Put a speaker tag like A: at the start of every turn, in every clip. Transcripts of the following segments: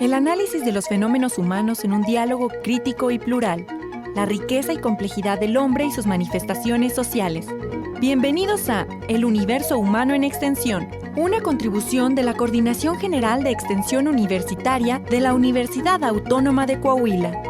A: El análisis de los fenómenos humanos en un diálogo crítico y plural. La riqueza y complejidad del hombre y sus manifestaciones sociales. Bienvenidos a El Universo Humano en Extensión, una contribución de la Coordinación General de Extensión Universitaria de la Universidad Autónoma de Coahuila.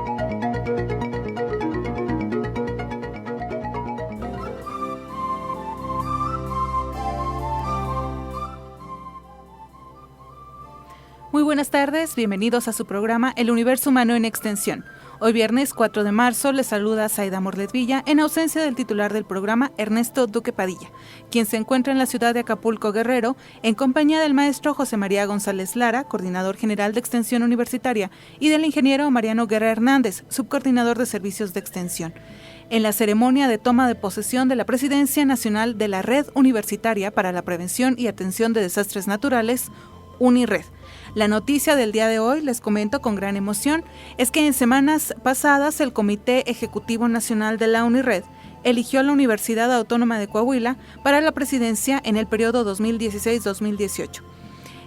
B: Muy buenas tardes, bienvenidos a su programa El Universo Humano en Extensión. Hoy viernes 4 de marzo les saluda Zaida Morlet Villa en ausencia del titular del programa, Ernesto Duque Padilla, quien se encuentra en la ciudad de Acapulco, Guerrero, en compañía del maestro José María González Lara, coordinador general de Extensión Universitaria, y del ingeniero Mariano Guerra Hernández, subcoordinador de Servicios de Extensión. En la ceremonia de toma de posesión de la Presidencia Nacional de la Red Universitaria para la Prevención y Atención de Desastres Naturales, UNIRED. La noticia del día de hoy, les comento con gran emoción, es que en semanas pasadas el Comité Ejecutivo Nacional de la UNIRED eligió a la Universidad Autónoma de Coahuila para la presidencia en el periodo 2016-2018.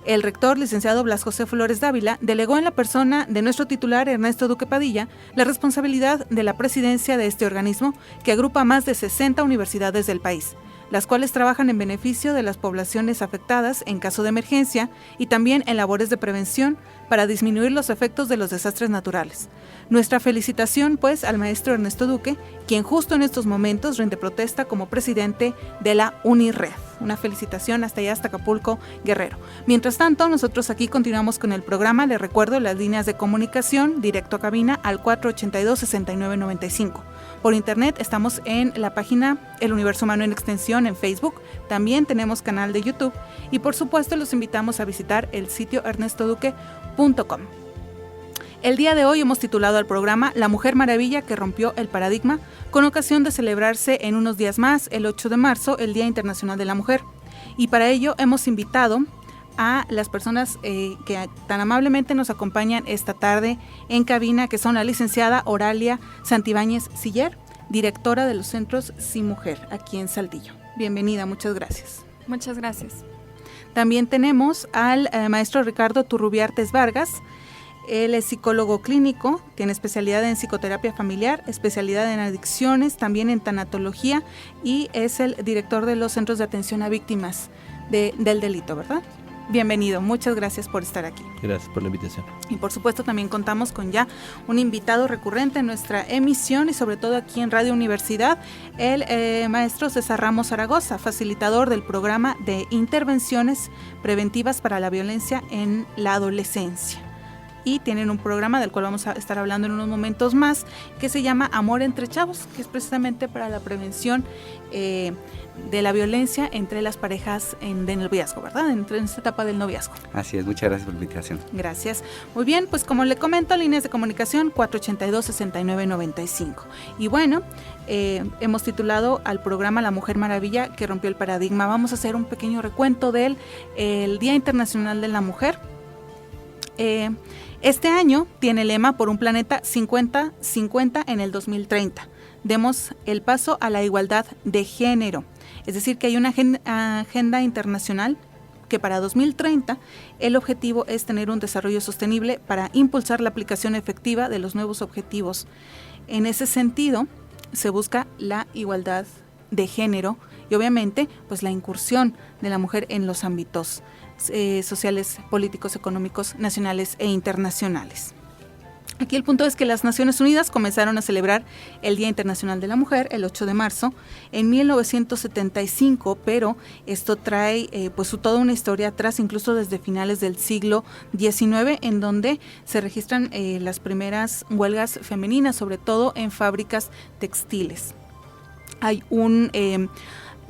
B: El rector, licenciado Blas José Flores Dávila, delegó en la persona de nuestro titular, Ernesto Duque Padilla, la responsabilidad de la presidencia de este organismo que agrupa más de 60 universidades del país, las cuales trabajan en beneficio de las poblaciones afectadas en caso de emergencia y también en labores de prevención para disminuir los efectos de los desastres naturales. Nuestra felicitación, pues, al maestro Ernesto Duque, quien justo en estos momentos rinde protesta como presidente de la UNIRED. Una felicitación hasta allá, hasta Acapulco, Guerrero. Mientras tanto, nosotros aquí continuamos con el programa. Les recuerdo las líneas de comunicación directo a cabina al 482-6995. Por internet estamos en la página El Universo Humano en Extensión en Facebook. También tenemos canal de YouTube y por supuesto los invitamos a visitar el sitio ernestoduque.com. El día de hoy hemos titulado al programa La Mujer Maravilla que rompió el paradigma, con ocasión de celebrarse en unos días más, el 8 de marzo, el Día Internacional de la Mujer. Y para ello hemos invitado a las personas que tan amablemente nos acompañan esta tarde en cabina, que son la licenciada Oralia Santibáñez Siller, directora de los Centros Sí Mujer, aquí en Saltillo. Bienvenida, muchas gracias.
C: Muchas gracias.
B: También tenemos al maestro Ricardo Turrubiartes Vargas. Él es psicólogo clínico, tiene especialidad en psicoterapia familiar, especialidad en adicciones, también en tanatología y es el director de los Centros de Atención a Víctimas del Delito, ¿verdad? Bienvenido, muchas gracias por estar aquí.
D: Gracias por la invitación.
B: Y por supuesto también contamos con ya un invitado recurrente en nuestra emisión y sobre todo aquí en Radio Universidad, el maestro César Ramos Zaragoza, facilitador del programa de intervenciones preventivas para la violencia en la adolescencia. Y tienen un programa del cual vamos a estar hablando en unos momentos más, que se llama Amor entre Chavos, que es precisamente para la prevención de la violencia entre las parejas de noviazgo, ¿verdad? En esta etapa del noviazgo.
E: Así es, muchas gracias por la invitación.
B: Gracias. Muy bien, pues como le comento, líneas de comunicación 482-6995. Y bueno, hemos titulado al programa La Mujer Maravilla que rompió el paradigma. Vamos a hacer un pequeño recuento del Día Internacional de la Mujer. Este año tiene el lema Por un planeta 50-50 en el 2030. Demos el paso a la igualdad de género. Es decir, que hay una agenda internacional que para 2030 el objetivo es tener un desarrollo sostenible para impulsar la aplicación efectiva de los nuevos objetivos. En ese sentido, se busca la igualdad de género y obviamente pues la incursión de la mujer en los ámbitos sociales, políticos, económicos, nacionales e internacionales. Aquí el punto es que las Naciones Unidas comenzaron a celebrar el Día Internacional de la Mujer el 8 de marzo en 1975, pero esto trae toda una historia atrás, incluso desde finales del siglo XIX, en donde se registran las primeras huelgas femeninas, sobre todo en fábricas textiles. Hay un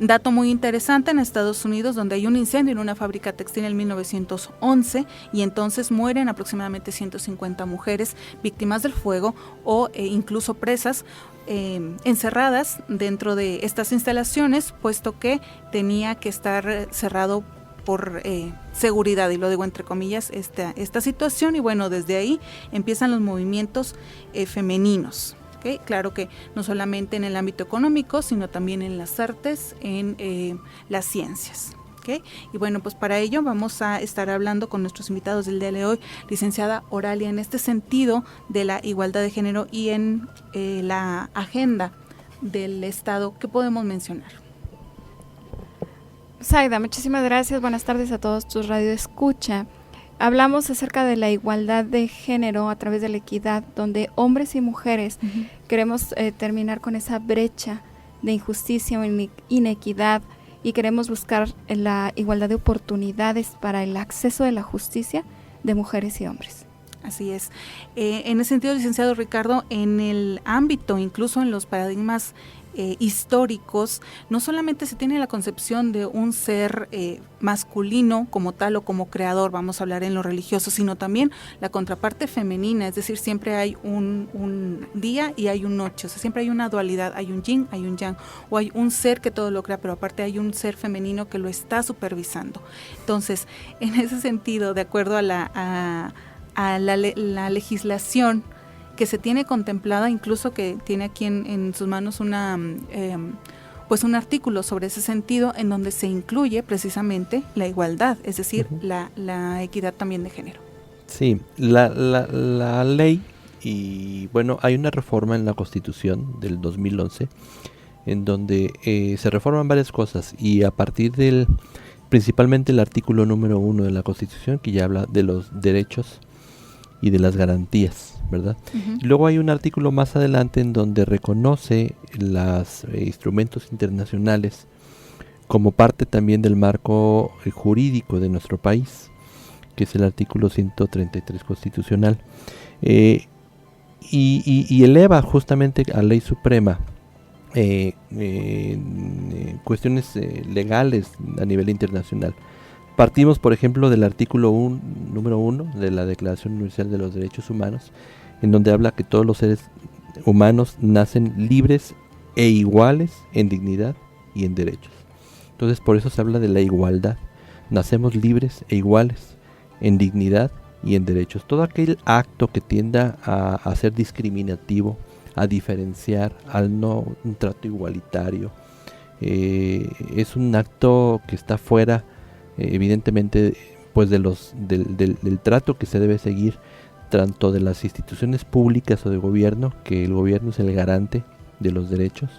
B: dato muy interesante en Estados Unidos, donde hay un incendio en una fábrica textil en 1911 y entonces mueren aproximadamente 150 mujeres víctimas del fuego o incluso presas encerradas dentro de estas instalaciones, puesto que tenía que estar cerrado por seguridad, y lo digo entre comillas, esta situación. Y bueno, desde ahí empiezan los movimientos femeninos. ¿Okay? Claro que no solamente en el ámbito económico, sino también en las artes, en las ciencias. ¿Ok? ¿ok? Y bueno, pues para ello vamos a estar hablando con nuestros invitados del día de hoy, licenciada Oralia, en este sentido de la igualdad de género y en la agenda del Estado. ¿Qué podemos mencionar?
C: Zaida, muchísimas gracias. Buenas tardes a todos tus radioescucha. Hablamos acerca de la igualdad de género a través de la equidad, donde hombres y mujeres queremos terminar con esa brecha de injusticia o inequidad y queremos buscar la igualdad de oportunidades para el acceso de la justicia de mujeres y hombres.
B: Así es. En ese sentido, licenciado Ricardo, en el ámbito, incluso en los paradigmas históricos, no solamente se tiene la concepción de un ser masculino como tal o como creador, vamos a hablar en lo religioso, sino también la contraparte femenina, es decir, siempre hay un día y hay un noche, o sea, siempre hay una dualidad, hay un yin, hay un yang, o hay un ser que todo lo crea, pero aparte hay un ser femenino que lo está supervisando. Entonces, en ese sentido, de acuerdo a la legislación que se tiene contemplada, incluso que tiene aquí en sus manos un artículo sobre ese sentido, en donde se incluye precisamente la igualdad, es decir, la equidad también de género.
D: Sí, la ley, y bueno, hay una reforma en la Constitución del 2011, en donde se reforman varias cosas, y a partir principalmente el artículo número 1 de la Constitución, que ya habla de los derechos y de las garantías, ¿verdad? Y luego hay un artículo más adelante en donde reconoce los instrumentos internacionales como parte también del marco jurídico de nuestro país, que es el artículo 133 constitucional, y eleva justamente a ley suprema cuestiones legales a nivel internacional. Partimos, por ejemplo, del artículo número 1 de la Declaración Universal de los Derechos Humanos, en donde habla que todos los seres humanos nacen libres e iguales en dignidad y en derechos. Entonces, por eso se habla de la igualdad. Nacemos libres e iguales en dignidad y en derechos. Todo aquel acto que tienda a ser discriminativo, a diferenciar, al no un trato igualitario, es un acto que está fuera evidentemente pues del trato que se debe seguir tanto de las instituciones públicas o de gobierno, que el gobierno es el garante de los derechos,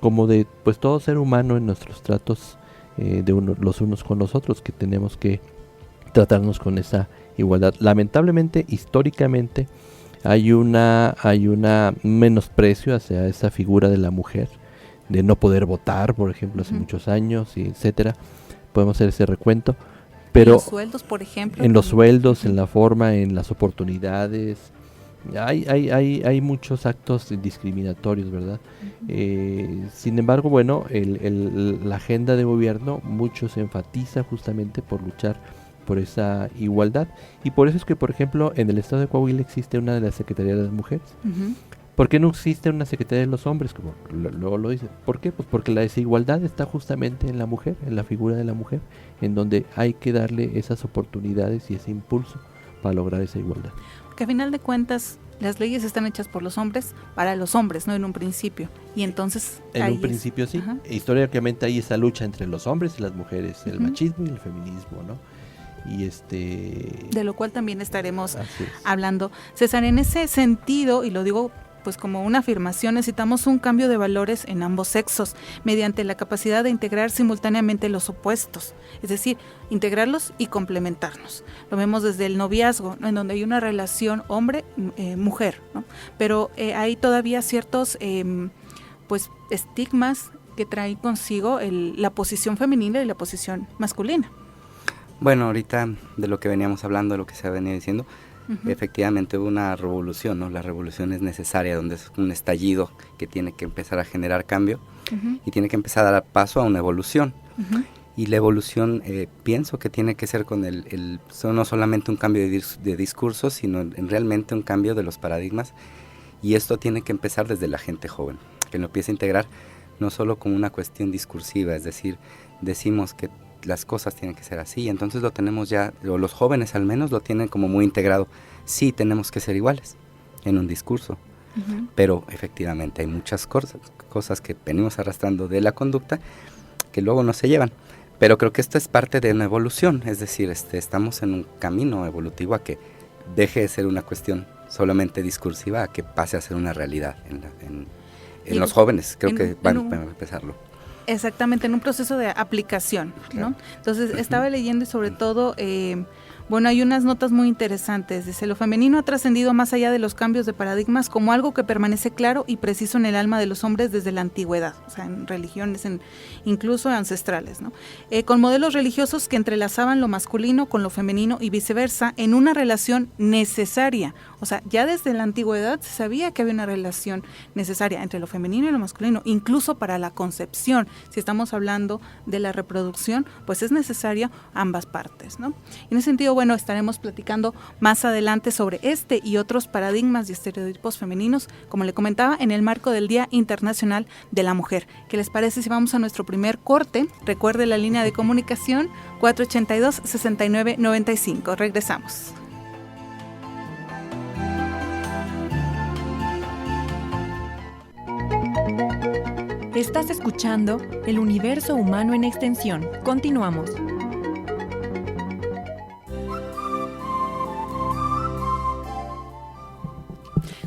D: como de pues todo ser humano en nuestros tratos los unos con los otros, que tenemos que tratarnos con esa igualdad. Lamentablemente, históricamente hay una menosprecio hacia esa figura de la mujer, de no poder votar, por ejemplo, hace muchos años, y etcétera. Podemos hacer ese recuento, pero
B: en los sueldos, por ejemplo,
D: en los sueldos, en la forma, en las oportunidades, hay muchos actos discriminatorios, ¿verdad? Sin embargo, bueno, la agenda de gobierno mucho se enfatiza justamente por luchar por esa igualdad, y por eso es que, por ejemplo, en el estado de Coahuila existe una de las secretarías de las mujeres. ¿Por qué no existe una secretaría de los hombres? Como luego lo dice. ¿Por qué? Pues porque la desigualdad está justamente en la mujer, en la figura de la mujer, en donde hay que darle esas oportunidades y ese impulso para lograr esa igualdad.
B: Porque a final de cuentas, las leyes están hechas por los hombres, para los hombres, ¿no? En un principio. Y entonces...
D: En un principio sí. Históricamente hay esa lucha entre los hombres y las mujeres, el machismo y el feminismo, ¿no? Y de
B: lo cual también estaremos hablando. César, en ese sentido, y lo digo pues como una afirmación, necesitamos un cambio de valores en ambos sexos, mediante la capacidad de integrar simultáneamente los opuestos, es decir, integrarlos y complementarnos. Lo vemos desde el noviazgo, ¿no? En donde hay una relación hombre-mujer, ¿no? Pero hay todavía ciertos pues estigmas que trae consigo la posición femenina y la posición masculina.
E: Bueno, ahorita de lo que veníamos hablando, lo que se ha venido diciendo, efectivamente hubo una revolución, ¿no? La revolución es necesaria, donde es un estallido que tiene que empezar a generar cambio y tiene que empezar a dar paso a una evolución. Y la evolución pienso que tiene que ser con no solamente un cambio de discurso, sino realmente un cambio de los paradigmas, y esto tiene que empezar desde la gente joven, que lo empiece a integrar no solo como una cuestión discursiva, es decir, decimos que las cosas tienen que ser así, entonces lo tenemos ya, o los jóvenes al menos lo tienen como muy integrado. Sí, tenemos que ser iguales en un discurso, pero efectivamente hay muchas cosas que venimos arrastrando de la conducta que luego no se llevan, Pero creo que esto es parte de una evolución, es decir, estamos en un camino evolutivo a que deje de ser una cuestión solamente discursiva, a que pase a ser una realidad en los jóvenes. Creo que van a empezarlo.
B: Exactamente, en un proceso de aplicación, ¿no? Claro. Entonces, estaba leyendo y sobre todo, bueno, hay unas notas muy interesantes. Dice, lo femenino ha trascendido más allá de los cambios de paradigmas como algo que permanece claro y preciso en el alma de los hombres desde la antigüedad, o sea, en religiones, incluso ancestrales, ¿no? Con modelos religiosos que entrelazaban lo masculino con lo femenino y viceversa en una relación necesaria. O sea, ya desde la antigüedad se sabía que había una relación necesaria entre lo femenino y lo masculino, incluso para la concepción. Si estamos hablando de la reproducción, pues es necesaria ambas partes, ¿no? En ese sentido, bueno, estaremos platicando más adelante sobre este y otros paradigmas y estereotipos femeninos, como le comentaba, en el marco del Día Internacional de la Mujer. ¿Qué les parece si vamos a nuestro primer corte? Recuerde la línea de comunicación 482-6995. Regresamos.
A: Estás escuchando El Universo Humano en Extensión. Continuamos.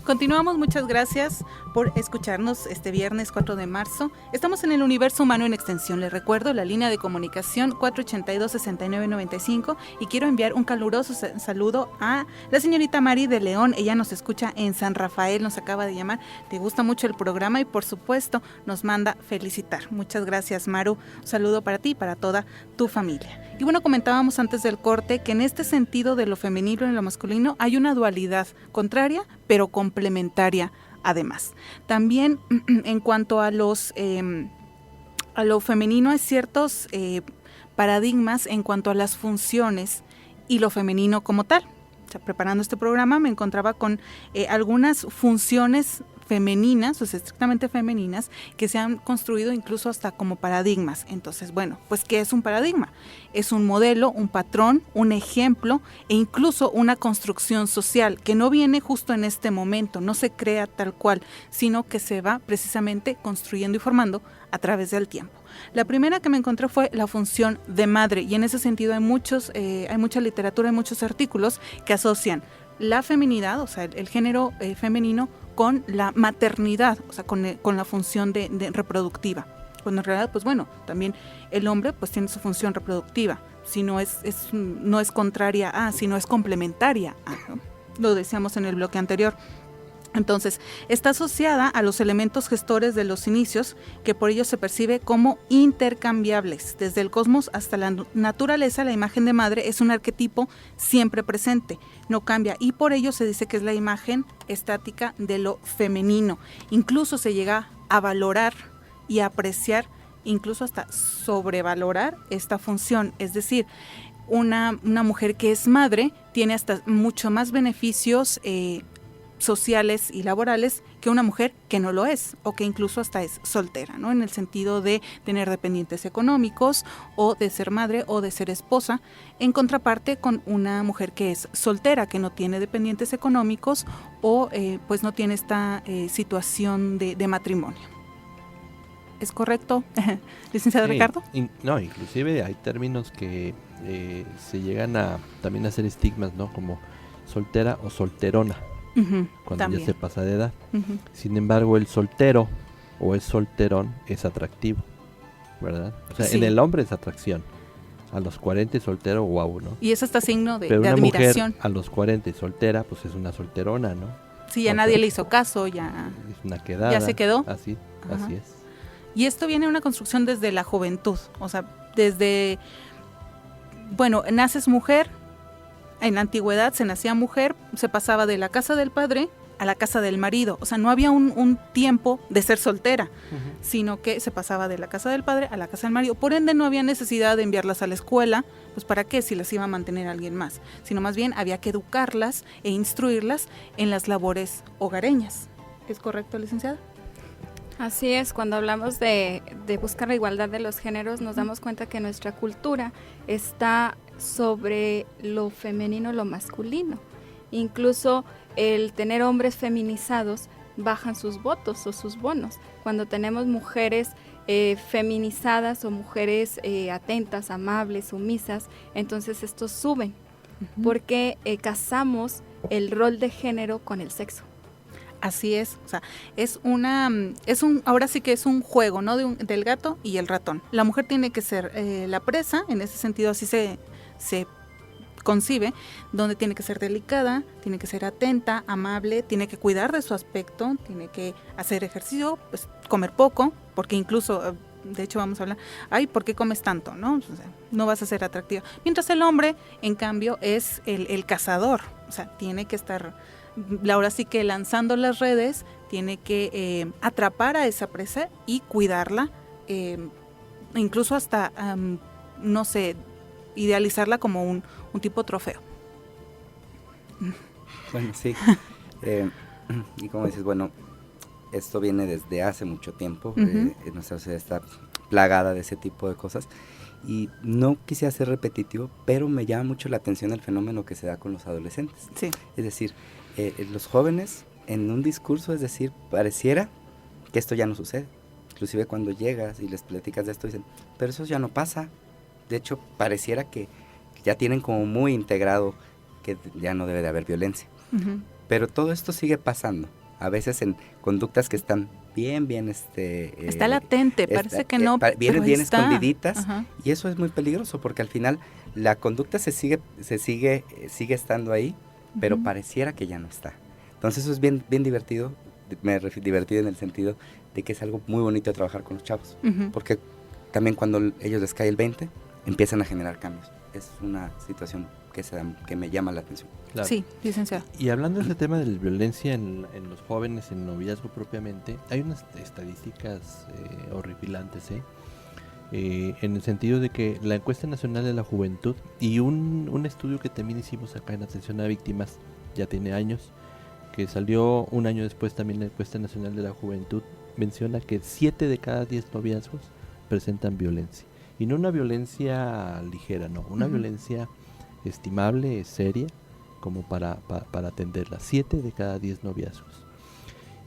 B: Continuamos, muchas gracias por escucharnos este viernes 4 de marzo. Estamos en el Universo Humano en Extensión. Les recuerdo la línea de comunicación 482-6995 y quiero enviar un caluroso saludo a la señorita Mari de León. Ella nos escucha en San Rafael, nos acaba de llamar. Le gusta mucho el programa y por supuesto nos manda felicitar. Muchas gracias, Maru. Un saludo para ti y para toda tu familia. Y bueno, comentábamos antes del corte que en este sentido de lo femenino y lo masculino hay una dualidad contraria, pero complementaria además. También en cuanto a lo femenino hay ciertos paradigmas en cuanto a las funciones y lo femenino como tal. O sea, preparando este programa me encontraba con algunas funciones femeninas, o sea, estrictamente femeninas, que se han construido incluso hasta como paradigmas. Entonces, bueno, pues ¿qué es un paradigma? Es un modelo, un patrón, un ejemplo e incluso una construcción social que no viene justo en este momento, no se crea tal cual, sino que se va precisamente construyendo y formando a través del tiempo. La primera que me encontré fue la función de madre y en ese sentido hay mucha literatura, hay muchos artículos que asocian la feminidad, o sea, el género femenino con la maternidad, o sea, con la función de reproductiva. Cuando en realidad, pues bueno, también el hombre pues tiene su función reproductiva, si no es contraria a, sino es complementaria a, ¿no? Lo decíamos en el bloque anterior. Entonces, está asociada a los elementos gestores de los inicios, que por ello se percibe como intercambiables. Desde el cosmos hasta la naturaleza, la imagen de madre es un arquetipo siempre presente, no cambia, y por ello se dice que es la imagen estática de lo femenino. Incluso se llega a valorar y a apreciar, incluso hasta sobrevalorar esta función, es decir, una mujer que es madre tiene hasta mucho más beneficios sociales y laborales que una mujer que no lo es o que incluso hasta es soltera, ¿no? En el sentido de tener dependientes económicos o de ser madre o de ser esposa, en contraparte con una mujer que es soltera, que no tiene dependientes económicos o pues no tiene esta situación de matrimonio. ¿Es correcto, licenciado Ricardo?
D: No, inclusive hay términos que se llegan a también hacer estigmas, ¿no? Como soltera o solterona. Cuando también ya se pasa de edad. Sin embargo, el soltero o el solterón es atractivo, ¿verdad? O sea, sí. En el hombre es atracción. A los 40 soltero, wow, ¿no?
B: Y es hasta signo de
D: una
B: admiración.
D: Mujer a los 40 soltera, pues es una solterona, ¿no?
B: Sí, ya nadie le hizo caso, ya.
D: Es una quedada.
B: Ya se quedó.
D: Así es.
B: Y esto viene de una construcción desde la juventud, o sea, desde, bueno, naces mujer. En la antigüedad se nacía mujer, se pasaba de la casa del padre a la casa del marido. O sea, no había un tiempo de ser soltera, sino que se pasaba de la casa del padre a la casa del marido. Por ende, no había necesidad de enviarlas a la escuela, pues ¿para qué? Si las iba a mantener alguien más. Sino más bien había que educarlas e instruirlas en las labores hogareñas. ¿Es correcto, licenciada?
C: Así es, cuando hablamos de buscar la igualdad de los géneros, nos damos cuenta que nuestra cultura está sobre lo femenino, lo masculino. Incluso el tener hombres feminizados bajan sus votos o sus bonos. Cuando tenemos mujeres feminizadas o mujeres atentas, amables, sumisas, entonces estos suben, porque casamos el rol de género con el sexo.
B: Así es, o sea, ahora sí que es un juego, ¿no? Del gato y el ratón. La mujer tiene que ser la presa, en ese sentido así se concibe, donde tiene que ser delicada, tiene que ser atenta, amable, tiene que cuidar de su aspecto, tiene que hacer ejercicio, pues comer poco, porque incluso, de hecho vamos a hablar, ay, ¿por qué comes tanto? ¿No? O sea, no vas a ser atractiva. Mientras el hombre, en cambio, es el cazador, o sea, tiene que estar, ahora sí que lanzando las redes, tiene que atrapar a esa presa y cuidarla, incluso hasta, no sé, idealizarla como un tipo trofeo.
E: Bueno, sí. Y como dices, bueno, esto viene desde hace mucho tiempo. Nuestra sociedad está plagada de ese tipo de cosas. Y no quisiera ser repetitivo, pero me llama mucho la atención el fenómeno que se da con los adolescentes.
B: Sí.
E: Es decir, los jóvenes en un discurso, es decir, pareciera que esto ya no sucede. Inclusive cuando llegas y les platicas de esto, dicen, pero eso ya no pasa. De hecho, pareciera que ya tienen como muy integrado que ya no debe de haber violencia. Pero todo esto sigue pasando. A veces en conductas que están bien...
B: está latente, parece que no,
E: vienen bien
B: está
E: escondiditas. Y eso es muy peligroso porque al final la conducta sigue estando ahí, pero pareciera que ya no está. Entonces eso es bien divertido. Me refiero divertido en el sentido de que es algo muy bonito de trabajar con los chavos. Porque también cuando ellos les cae el 20, empiezan a generar cambios. Es una situación que me llama la atención.
D: Claro.
B: Sí, licenciado.
D: Y hablando de ese tema de la violencia en los jóvenes, en noviazgo propiamente, hay unas estadísticas horripilantes, en el sentido de que la encuesta nacional de la juventud y un estudio que también hicimos acá en atención a víctimas, ya tiene años, que salió un año después también la encuesta nacional de la juventud, menciona que 7 de cada 10 noviazgos presentan violencia. Y no una violencia ligera, no, una violencia estimable, seria, como para atenderla. 7 de cada 10 noviazgos.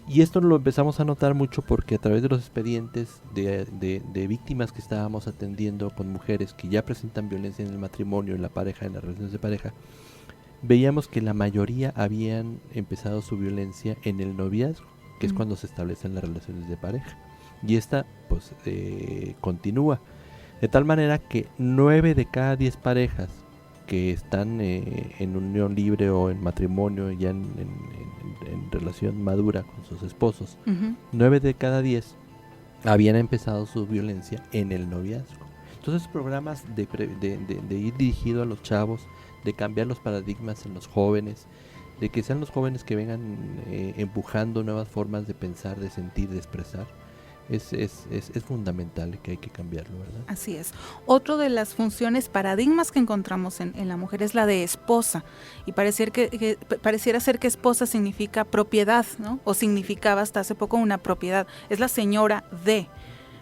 D: Y esto lo empezamos a notar mucho porque a través de los expedientes de víctimas que estábamos atendiendo con mujeres que ya presentan violencia en el matrimonio, en la pareja, en las relaciones de pareja, veíamos que la mayoría habían empezado su violencia en el noviazgo, que es cuando se establecen las relaciones de pareja. Y esta, pues, continúa. De tal manera que 9 de cada 10 parejas que están en unión libre o en matrimonio, ya en relación madura con sus esposos, 9 de cada 10 habían empezado su violencia en el noviazgo. Entonces programas de ir dirigido a los chavos, de cambiar los paradigmas en los jóvenes, de que sean los jóvenes que vengan empujando nuevas formas de pensar, de sentir, de expresar. Es fundamental que hay que cambiarlo, ¿verdad?
B: Así es. Otro de las funciones, paradigmas que encontramos en la mujer es la de esposa. Y pareciera ser que esposa significa propiedad, ¿no? O significaba hasta hace poco una propiedad. Es la señora de.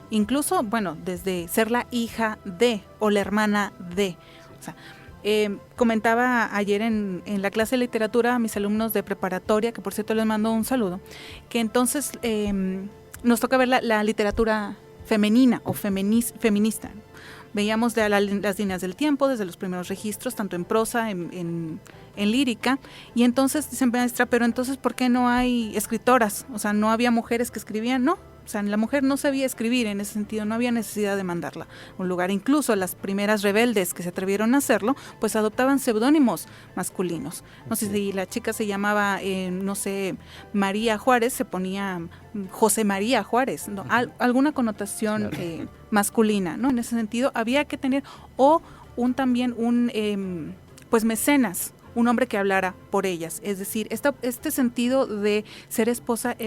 B: Incluso, bueno, desde ser la hija de o la hermana de. O sea, comentaba ayer en la clase de literatura a mis alumnos de preparatoria, que por cierto les mando un saludo, que entonces... nos toca ver la literatura femenina o feminista. Veíamos las líneas del tiempo desde los primeros registros, tanto en prosa, en lírica, y entonces dicen, maestra, pero entonces ¿por qué no hay escritoras? O sea, ¿no había mujeres que escribían? No, o sea, la mujer no sabía escribir, en ese sentido no había necesidad de mandarla a un lugar. Incluso las primeras rebeldes que se atrevieron a hacerlo, pues adoptaban seudónimos masculinos. No sé si la chica se llamaba, María Juárez, se ponía José María Juárez, ¿no? Alguna connotación masculina, ¿no? En ese sentido había que tener, o pues mecenas, un hombre que hablara por ellas. Es decir, este sentido de ser esposa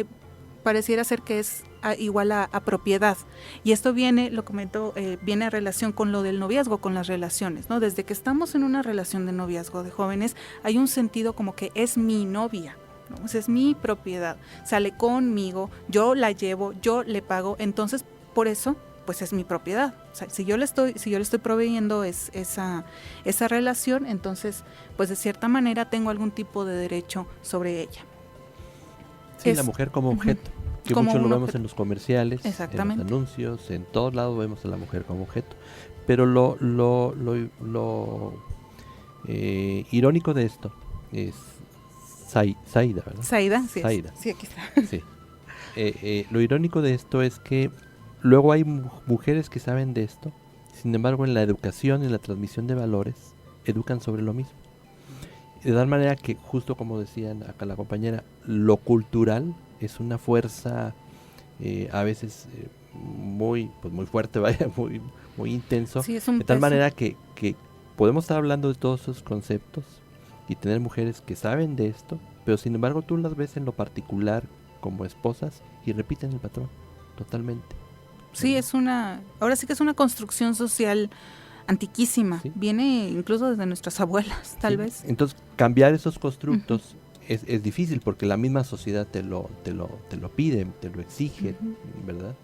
B: pareciera ser que es igual a propiedad. Y esto viene, lo comento, viene a relación con lo del noviazgo, con las relaciones, ¿no? Desde que estamos en una relación de noviazgo de jóvenes, hay un sentido como que es mi novia, ¿no? O sea, es mi propiedad, sale conmigo, yo la llevo, yo le pago, entonces por eso pues es mi propiedad. O sea, si yo le estoy proveyendo esa relación, entonces pues de cierta manera tengo algún tipo de derecho sobre ella.
D: Sí, la mujer como objeto. Que
B: como
D: mucho lo
B: un
D: vemos
B: objeto.
D: en los comerciales, en
B: Exactamente.
D: los anuncios, en todos lados vemos a la mujer como objeto. Pero lo irónico de esto es Zaida, ¿verdad?
B: Zaida, sí.
D: Zaida.
B: Sí, aquí está.
D: Sí. Lo irónico de esto es que luego hay mujeres que saben de esto, sin embargo en la educación y la transmisión de valores educan sobre lo mismo. De tal manera que, justo como decían acá la compañera, lo cultural es una fuerza a veces muy fuerte, vaya, muy intenso,
B: Sí, es un
D: de tal
B: peso.
D: manera que podemos estar hablando de todos esos conceptos y tener mujeres que saben de esto, pero sin embargo tú las ves en lo particular como esposas y repiten el patrón totalmente.
B: Sí, ahora sí que es una construcción social antiquísima.
D: Sí.
B: Viene incluso desde nuestras abuelas, tal
D: Sí.
B: vez.
D: Entonces, cambiar esos constructos es difícil porque la misma sociedad te lo pide, te lo exige, ¿verdad?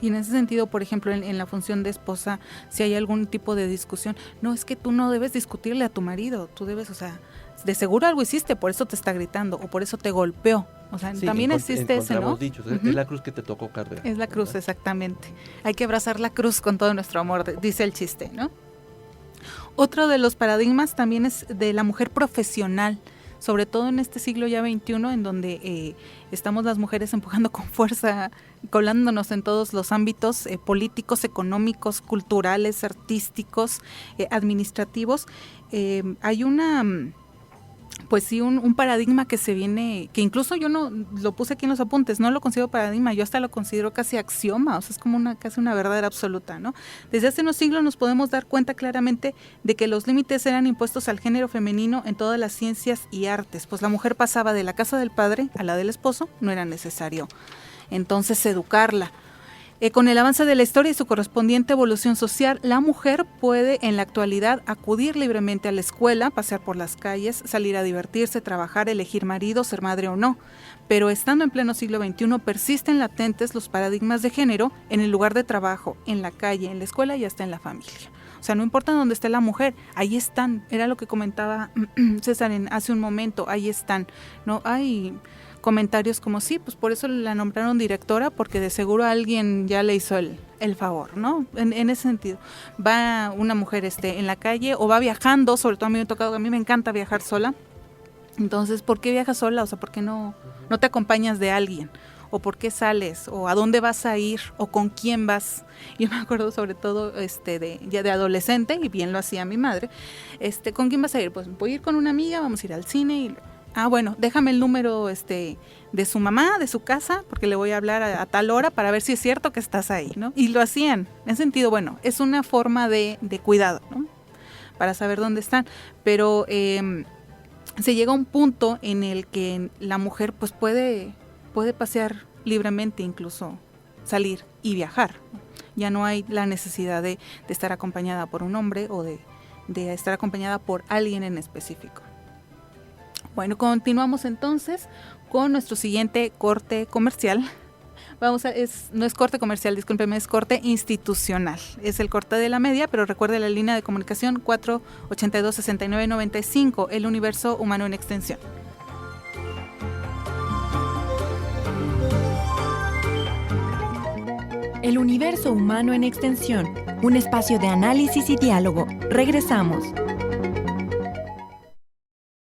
B: Y en ese sentido, por ejemplo, en la función de esposa, si hay algún tipo de discusión, no, es que tú no debes discutirle a tu marido, tú debes, o sea, de seguro algo hiciste, por eso te está gritando o por eso te golpeó. O sea,
D: Sí,
B: también existe ese, ¿no?
D: encontramos dichos, es la cruz que te tocó cargar.
B: Es la cruz,
D: ¿verdad?
B: exactamente. Hay que abrazar la cruz con todo nuestro amor, dice el chiste, ¿no? Otro de los paradigmas también es de la mujer profesional, sobre todo en este siglo ya XXI, en donde estamos las mujeres empujando con fuerza, colándonos en todos los ámbitos políticos, económicos, culturales, artísticos, administrativos. Hay pues sí, un paradigma que se viene, que incluso yo no lo puse aquí en los apuntes, no lo considero paradigma, yo hasta lo considero casi axioma, o sea, es como casi una verdad absoluta, ¿no? Desde hace unos siglos nos podemos dar cuenta claramente de que los límites eran impuestos al género femenino en todas las ciencias y artes, pues la mujer pasaba de la casa del padre a la del esposo, no era necesario entonces educarla. Con el avance de la historia y su correspondiente evolución social, la mujer puede en la actualidad acudir libremente a la escuela, pasear por las calles, salir a divertirse, trabajar, elegir marido, ser madre o no. Pero estando en pleno siglo XXI persisten latentes los paradigmas de género en el lugar de trabajo, en la calle, en la escuela y hasta en la familia. O sea, no importa dónde esté la mujer, ahí están. Era lo que comentaba César hace un momento, ahí están. No hay comentarios como sí, pues por eso la nombraron directora, porque de seguro alguien ya le hizo el favor, ¿no? En ese sentido, va una mujer en la calle o va viajando, sobre todo a mí me encanta viajar sola. Entonces, ¿por qué viajas sola? O sea, ¿por qué no te acompañas de alguien? ¿O por qué sales? ¿O a dónde vas a ir? ¿O con quién vas? Yo me acuerdo sobre todo ya de adolescente, y bien lo hacía mi madre, ¿con quién vas a ir? Pues voy a ir con una amiga, vamos a ir al cine y... Ah, bueno, déjame el número de su mamá, de su casa, porque le voy a hablar a tal hora para ver si es cierto que estás ahí, ¿no? Y lo hacían. En ese sentido, bueno, es una forma de cuidado, ¿no? Para saber dónde están. Pero se llega a un punto en el que la mujer pues puede pasear libremente, incluso salir y viajar. Ya no hay la necesidad de estar acompañada por un hombre o de estar acompañada por alguien en específico. Bueno, continuamos entonces con nuestro siguiente corte comercial. No es corte comercial, discúlpeme, es corte institucional. Es el corte de la media, pero recuerde la línea de comunicación 482-6995, El Universo Humano en Extensión.
A: El Universo Humano en Extensión, un espacio de análisis y diálogo. Regresamos.